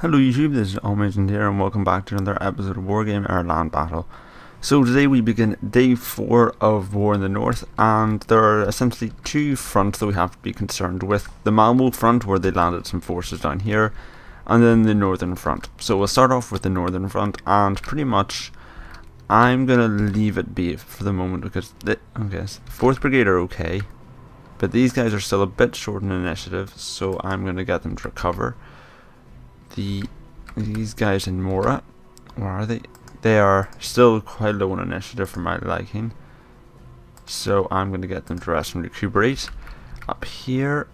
Hello YouTube, this is AM here and welcome back to another episode of Wargame Airland Battle. So today we begin day 4 of War in the North, and there are essentially two fronts that we have to be concerned with. The Malmo front, where they landed some forces down here, and then the northern front. So we'll start off with the northern front, and pretty much I'm going to leave it be for the moment because the 4th Brigade are okay, but these guys are still a bit short in initiative, so I'm going to get them to recover. These guys in Mora, where are they? They are still quite low on initiative for my liking, so I'm going to get them to rest and recuperate. Up here,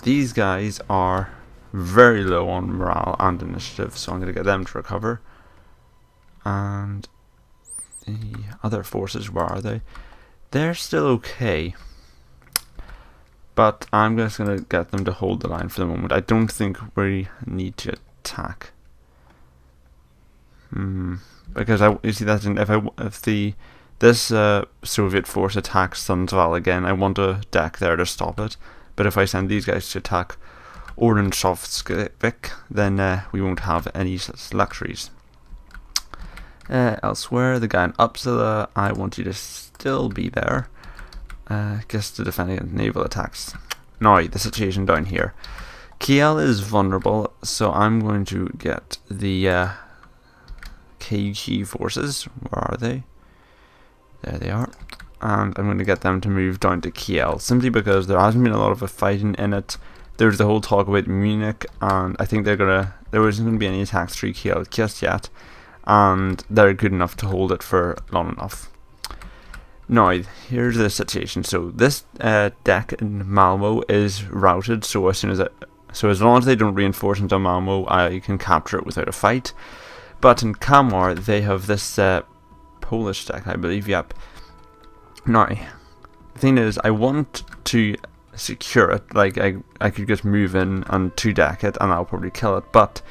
these guys are very low on morale and initiative, so I'm going to get them to recover. And the other forces, where are they? They're still okay, but I'm just going to get them to hold the line for the moment. I don't think we need to attack. Because you see that if this Soviet force attacks Naval again, I want a deck there to stop it. But if I send these guys to attack Motor-Schustzen, then we won't have any such luxuries. Elsewhere, the guy in Uppsala, I want you to still be there. Just to defend against naval attacks. Now, the situation down here. Cuellar is vulnerable, so I'm going to get the KG forces. Where are they? There they are. And I'm going to get them to move down to Cuellar, simply because there hasn't been a lot of fighting in it. There's the whole talk about Munich, and I think there isn't going to be any attacks through Cuellar just yet, and they're good enough to hold it for long enough. Now, here's the situation. So this deck in Malmo is routed. So as long as they don't reinforce into Malmo, I can capture it without a fight. But in Kalmar, they have this Polish deck, I believe. Yep. Now, the thing is, I want to secure it. Like I could just move in and 2-deck it, and I'll probably kill it. But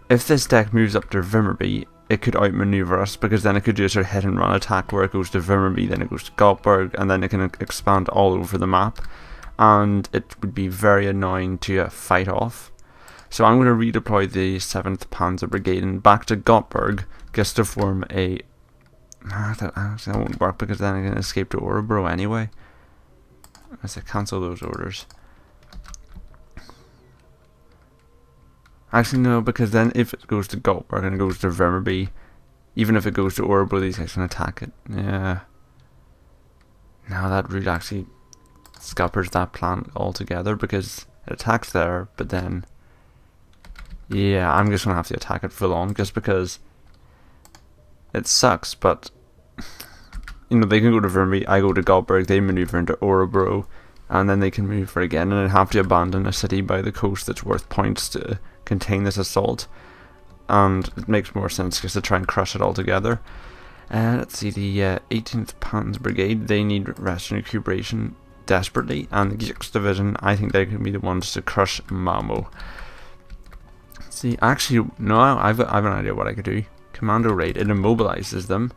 if this deck moves up to Vimmerby, it could outmaneuver us, because then it could do a sort of hit and run attack where it goes to Vimmerby, then it goes to Gothenburg, and then it can expand all over the map, and it would be very annoying to fight off. So I'm going to redeploy the 7th Panserbrigaden back to Gothenburg just to form a... that won't work, because then I can escape to Orebro anyway. I say cancel those orders. Actually no, because then if it goes to Gothenburg and it goes to Vimmerby, even if it goes to Orebro, these guys can attack it. Yeah. Now that route actually scuppers that plan altogether, because it attacks there, but then... yeah, I'm just going to have to attack it full on, just because it sucks, but... you know, they can go to Vimmerby, I go to Gothenburg, they maneuver into Orebro, and then they can move for again, and I have to abandon a city by the coast that's worth points to contain this assault, and it makes more sense just to try and crush it all together. Let's see, the 18th Panserbrigade, they need rest and recuperation desperately, and the Gix division, I think they can be the ones to crush Malmo. See, actually, no, I've an idea what I could do. Commando raid, it immobilizes them.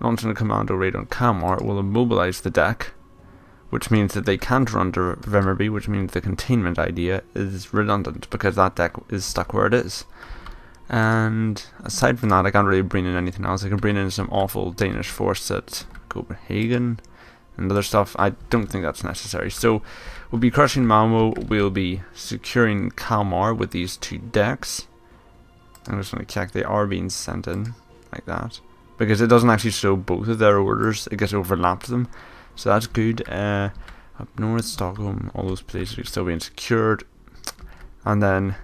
Launching a commando raid on Kalmar will immobilize the deck, which means that they can't run to Vimmerby, which means the containment idea is redundant, because that deck is stuck where it is. And aside from that, I can't really bring in anything else. I can bring in some awful Danish force at Copenhagen and other stuff. I don't think that's necessary. So we'll be crushing Malmo, we'll be securing Kalmar with these 2 decks. I'm just going to check they are being sent in, like that. Because it doesn't actually show both of their orders, it gets overlapped them. So that's good. Up north, Stockholm, all those places are still being secured. And then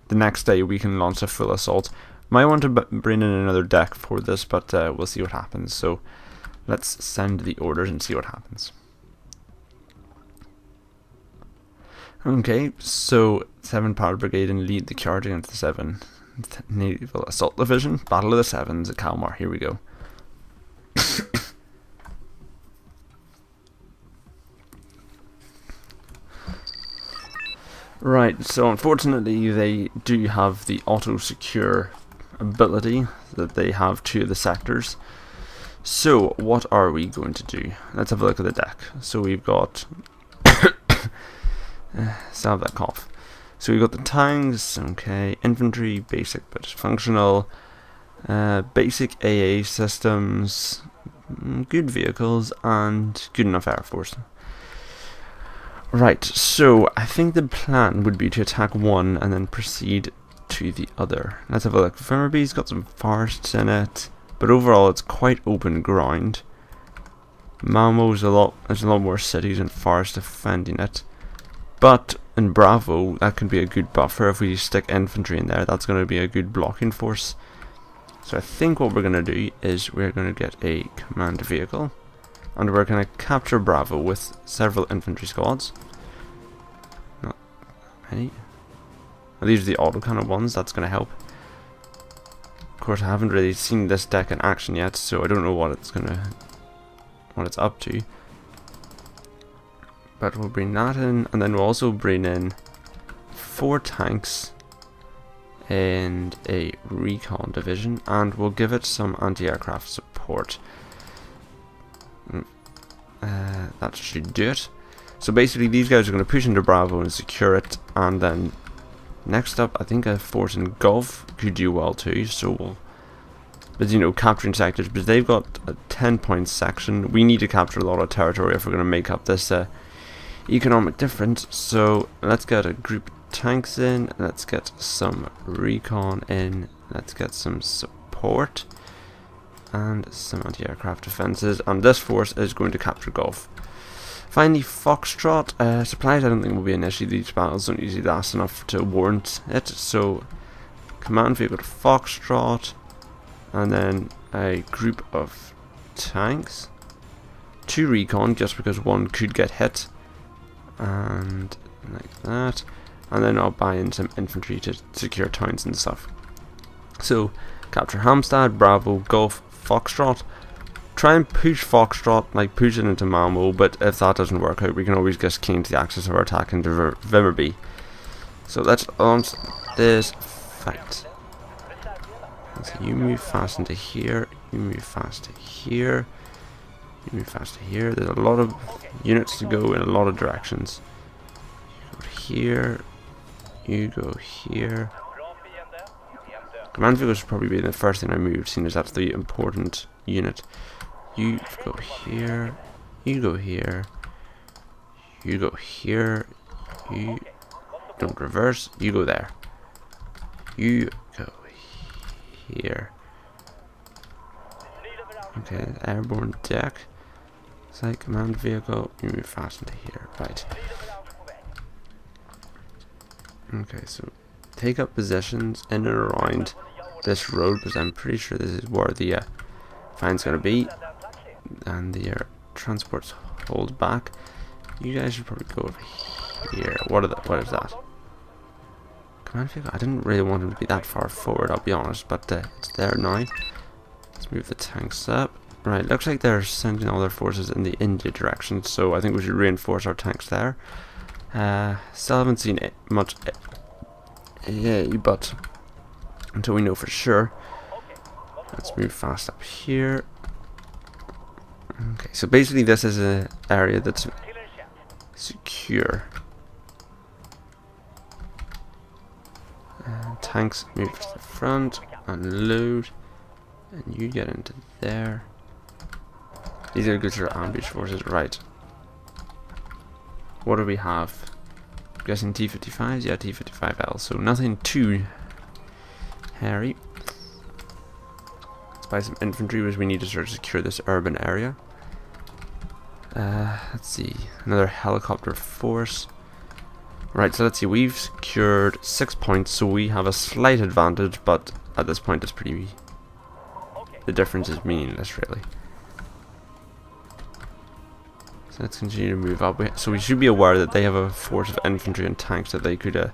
the next day we can launch a full assault. Might want to bring in another deck for this, but we'll see what happens. So let's send the orders and see what happens. Okay, so 7 Panserbrigaden lead the charge against the 7th Naval Assault Division. Battle of the Sevens at Kalmar. Here we go. Right, so unfortunately they do have the auto-secure ability that they have 2 of the sectors. So what are we going to do? Let's have a look at the deck. So we've got... still have that cough. So we got the tanks, okay, infantry, basic but functional, basic AA systems, good vehicles, and good enough air force. Right, so I think the plan would be to attack one and then proceed to the other. Let's have a look. Vimmerby's got some forests in it, but overall it's quite open ground. Malmo's there's a lot more cities and forests defending it. But in Bravo, that can be a good buffer. If we stick infantry in there, that's going to be a good blocking force. So I think what we're going to do is we're going to get a command vehicle, and we're going to capture Bravo with several infantry squads. Not many. Well, these are the autocannon ones, that's going to help. Of course, I haven't really seen this deck in action yet, so I don't know what it's up to. But we'll bring that in, and then we'll also bring in 4 tanks and a recon division, and we'll give it some anti-aircraft support. That should do it. So basically these guys are going to push into Bravo and secure it, and then next up I think a force in Gulf could do well too, so we'll, but you know, capturing sectors, but they've got a 10-point section. We need to capture a lot of territory if we're going to make up this economic difference. So let's get a group of tanks in, let's get some recon in, let's get some support and some anti-aircraft defenses, and this force is going to capture Gulf. Finally, Foxtrot. Supplies I don't think will be an issue. These battles don't usually last enough to warrant it, so command vehicle to Foxtrot, and then a group of tanks, 2 recon just because one could get hit, and like that, and then I'll buy in some infantry to secure towns and stuff. So capture Hamstad, Bravo, Gulf, Foxtrot. Try and push Foxtrot, like push it into Malmo, but if that doesn't work out, we can always just key into the axis of our attack into Vimmerby. So let's launch this fight. So you move fast into here, you move fast to here, you move fast to here. There's a lot of units to go in a lot of directions. You go here, you go here. Command vehicle should probably be the first thing I move, seeing as that's the important unit. You go here, you go here, you go here, you don't reverse, you go there, you go here. Okay, airborne deck. It's like command vehicle, you move fast into here, right. Okay, so take up positions in and around this road, because I'm pretty sure this is where the fine's going to be, and the transports hold back. You guys should probably go over here. What is that? Command vehicle? I didn't really want him to be that far forward, I'll be honest, but it's there now. Let's move the tanks up. Right, looks like they're sending all their forces in the India direction, so I think we should reinforce our tanks there. Still haven't seen much but until we know for sure. Let's move fast up here. Okay, so basically this is an area that's secure. Tanks move to the front, unload, and you get into there. These are good for ambush forces, right. What do we have? I'm guessing T-55s? Yeah, T-55L, so nothing too hairy. Let's buy some infantry because we need to sort of secure this urban area. Let's see, another helicopter force. Right, so let's see, we've secured 6 points, so we have a slight advantage, but at this point it's pretty, the difference is meaningless really. So let's continue to move up. So we should be aware that they have a force of infantry and tanks that they could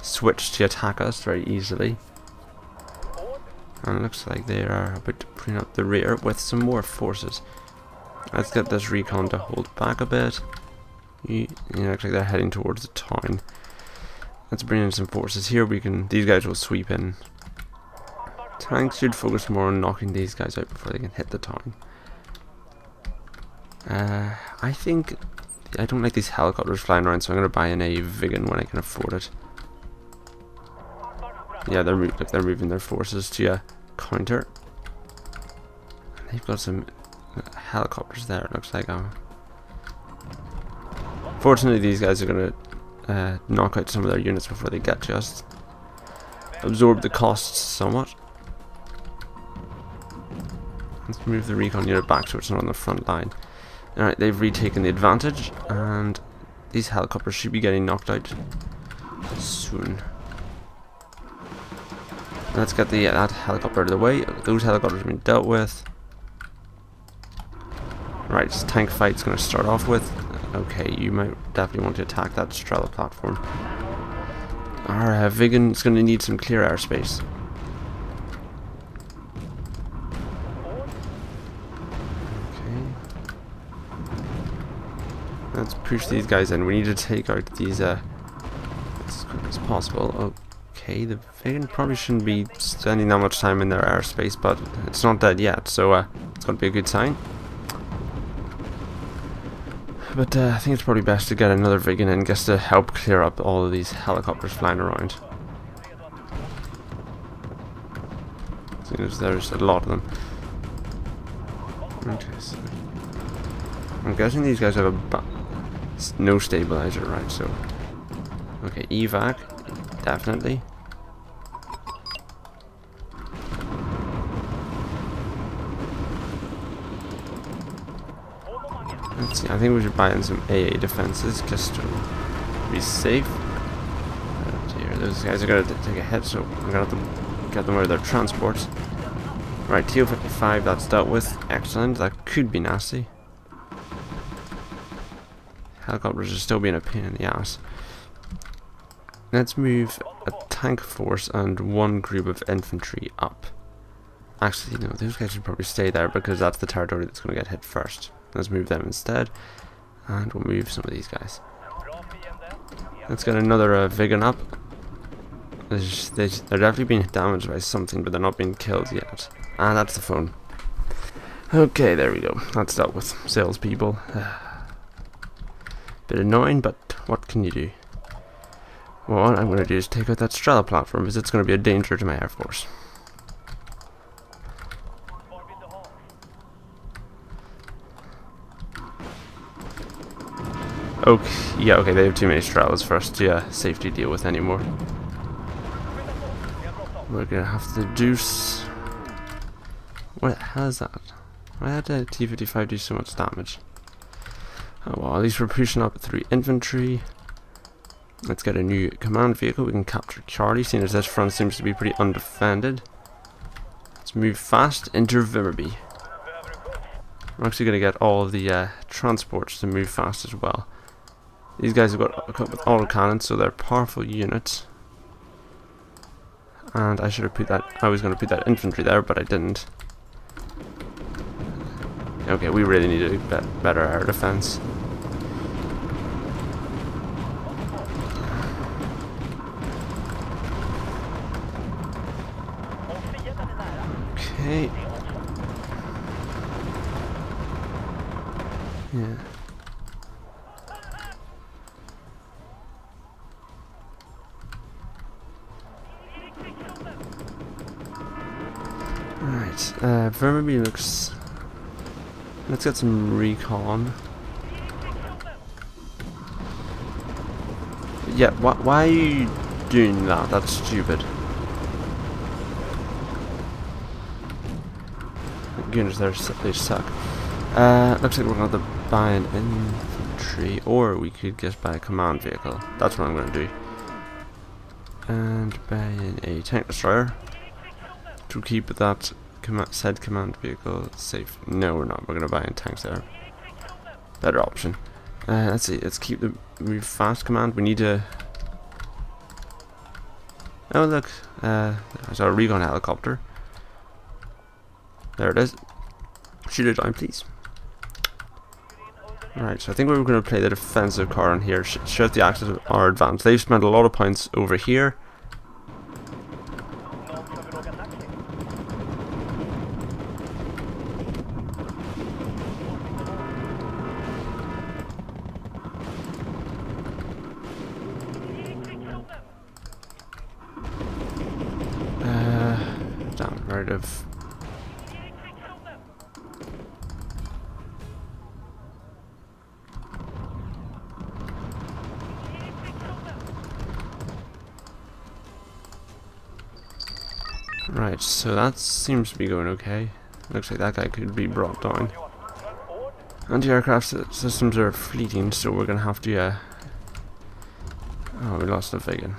switch to attack us very easily. And it looks like they are about to bring up the rear with some more forces. Let's get this recon to hold back a bit. You know, looks like they're heading towards the town. Let's bring in some forces here. These guys will sweep in. Tanks should focus more on knocking these guys out before they can hit the town. I don't like these helicopters flying around, so I'm going to buy in a Vigan when I can afford it. Yeah, they're moving their forces to counter. They've got some helicopters there, it looks like. Fortunately, these guys are going to knock out some of their units before they get to us. Absorb the costs somewhat. Let's move the recon unit back so it's not on the front line. Alright, they've retaken the advantage, and these helicopters should be getting knocked out soon. Let's get that helicopter out of the way. Those helicopters have been dealt with. Right, this tank fight's going to start off with. Okay, you might definitely want to attack that Strela platform. Our Vigan is going to need some clear airspace. Okay. Let's push these guys in. We need to take out these as quick as possible. Okay, the Vigan probably shouldn't be spending that much time in their airspace, but it's not dead yet, so it's going to be a good sign. But I think it's probably best to get another Vigan in just to help clear up all of these helicopters flying around. Seeing as there's a lot of them. Okay, so I'm guessing these guys have no stabilizer, right? So, okay, evac, definitely. Let's see, I think we should buy in some AA defenses just to be safe. Oh dear, those guys are going to take a hit, so I'm going to have to get them out of their transports. Right, TO-55, that's dealt with. Excellent, that could be nasty. Helicopters are still being a pain in the ass. Let's move a tank force and one group of infantry up. Actually, no, those guys should probably stay there because that's the territory that's going to get hit first. Let's move them instead, and we'll move some of these guys. Let's get another Vigan up. They're definitely being damaged by something, but they're not being killed yet. And that's the phone. Okay, there we go. That's dealt with. Salespeople. Bit annoying, but what can you do? Well, what I'm going to do is take out that Strela platform, because it's going to be a danger to my air force. Okay, yeah, okay, they have too many Strelas for us to safety deal with anymore. We're gonna have to deuce. What the hell is that? Why did the T-55 do so much damage? Oh well, at least we're pushing up through infantry. Let's get a new command vehicle. We can capture Charlie, seeing as this front seems to be pretty undefended. Let's move fast into Vimmerby. We're actually going to get all of the transports to move fast as well. These guys have got equipped with autocannons, so they're powerful units. And I should have put that. I was going to put that infantry there, but I didn't. Okay, we really need a better air defense. Okay. Yeah. Right, Vermeby looks... Let's get some recon. Yeah, why are you doing that? That's stupid. Units there, they suck. Looks like we're going to have to buy an infantry, or we could just buy a command vehicle. That's what I'm going to do. And buy in a tank destroyer to keep that said command vehicle safe. No, we're not. We're going to buy in tanks there. Better option. Let's see. Let's keep the move fast command. We need to. Oh look, there's our recon helicopter. There it is. Shoot it down, please. Alright, so I think we're going to play the defensive card on here. Shout the axis of our advance. They've spent a lot of points over here. out of... Right, so that seems to be going okay. Looks like that guy could be brought down. Anti-aircraft systems are fleeting, so we're gonna have to, oh, we lost a Norweigan.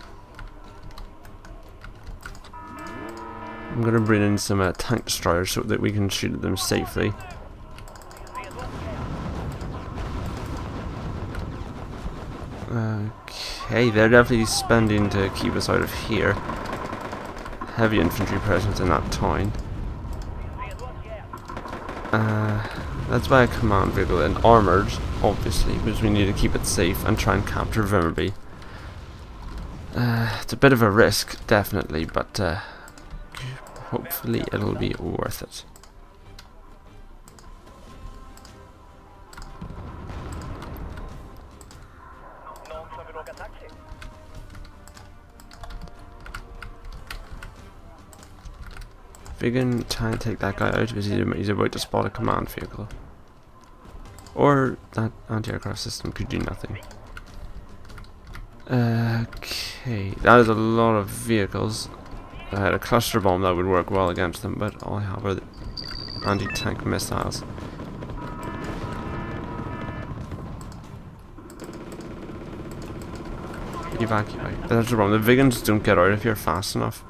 I'm gonna bring in some tank destroyers so that we can shoot at them safely. Okay, they're definitely spending to keep us out of here. Heavy infantry presence in that town. Let's buy a command vehicle and armoured, obviously, because we need to keep it safe and try and capture Vimmerby. It's a bit of a risk, definitely, but hopefully it'll be worth it. We can try and take that guy out because he's about to spot a command vehicle. Or that anti-aircraft system could do nothing. Okay, that is a lot of vehicles. I had a cluster bomb that would work well against them, but all I have are the anti-tank missiles. Evacuate. That's the problem. The Vigans don't get out if you're fast enough.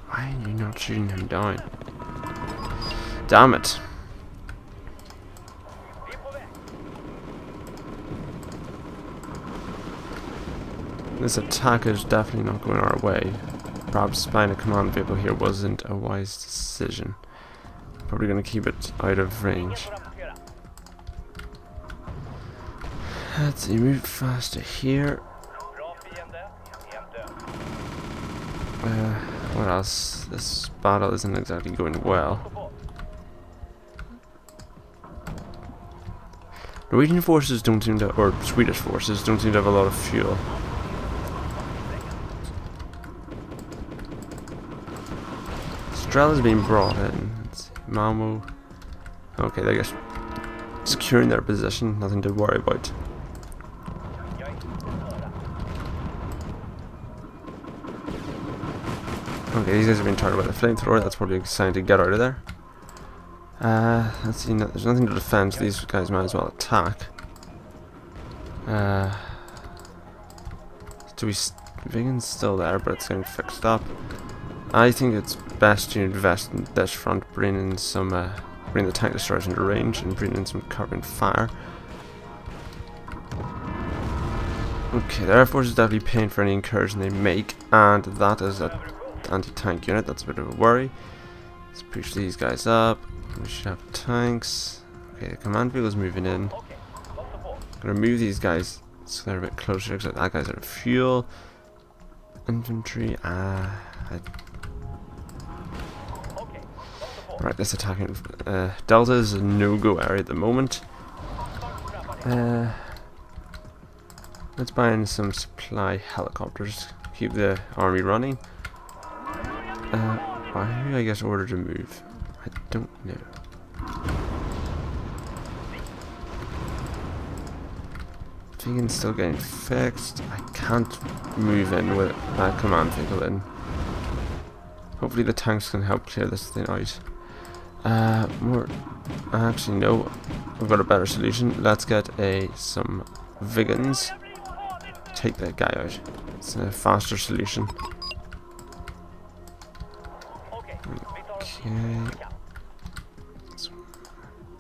Why are you not shooting him down? Damn it. This attack is definitely not going our way. Perhaps buying a command vehicle here wasn't a wise decision. Probably going to keep it out of range. Let's see, move faster here. What else? This battle isn't exactly going well. Norwegian forces don't seem to, or Swedish forces don't seem to have a lot of fuel. Strel is being brought in. Let's see, Malmo. Okay, they're just securing their position, nothing to worry about. Okay, these guys are being targeted by the flamethrower. That's probably a sign to get out of there. Let's see, there's nothing to defend, so these guys might as well attack. Vigan's still there, but it's getting fixed up. I think it's best to invest in this front, bring in some, bring the tank destroyers into range and bring in some covering fire. Okay, the Air Force is definitely paying for any incursion they make, and that is a anti-tank unit. That's a bit of a worry. Let's push these guys up. We should have tanks. Okay, the command vehicle is moving in. Gonna move these guys so they're a bit closer because that guy's out of fuel. Infantry. Right, this attacking Delta is a no-go area at the moment. Let's buy in some supply helicopters. Keep the army running. Why do I get ordered to move? I don't know. Vegan's still getting fixed. I can't move in with that command vehicle in. Hopefully the tanks can help clear this thing out. Actually no, I've got a better solution. Let's get some Vigans. Take that guy out. It's a faster solution. Okay.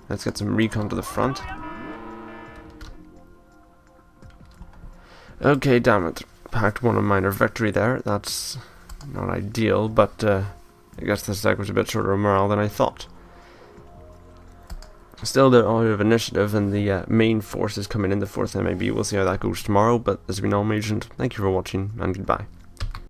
Let's get some recon to the front. Okay, damn it. PACT won a minor victory there. That's not ideal, but I guess this deck was a bit shorter of morale than I thought. Still, they're out of initiative, and the main force is coming in, the 4th MAB. We'll see how that goes tomorrow, but as we know, Agent, thank you for watching, and goodbye.